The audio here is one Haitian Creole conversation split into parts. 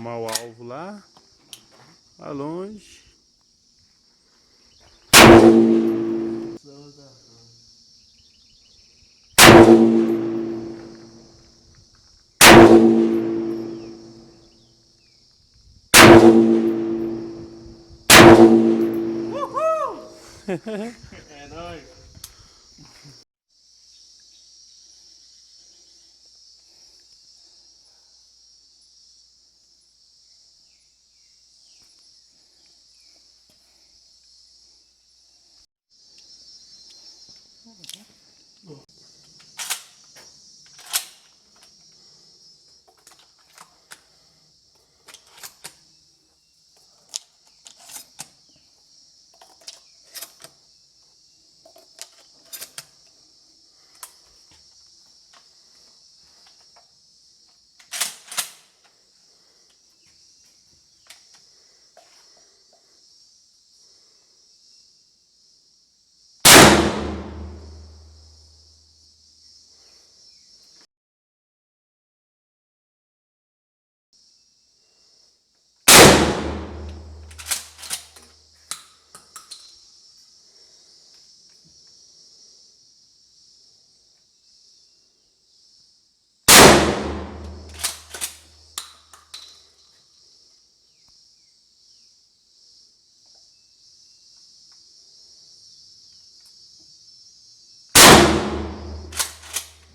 arrumar o alvo lá. Lá longe. É nóis.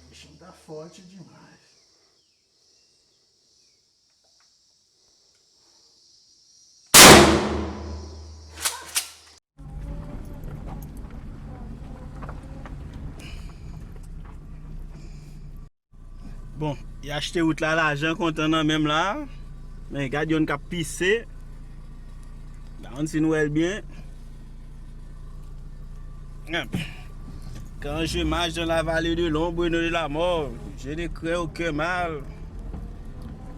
O bichinho tá forte demais. Bon, y achete out la l'ajan kontan nan menm la. Men gade yon ka pisse. La on si nou el bien. Quand je marche dans la vallée de l'ombre et de la mort, je ne crains aucun mal.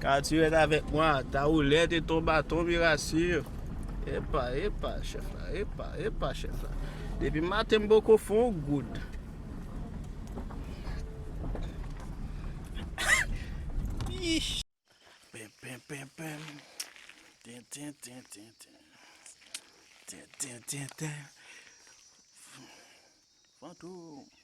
Car tu es avec moi, ta houlette et ton bâton me rassurent. Epa, chef là, epa, chef là. Depuis matin, beaucoup font good. Pem, pem, pem, pem. Tin, tin, tin, tin, tin. Tin, tin, tin, tin. Fantôme.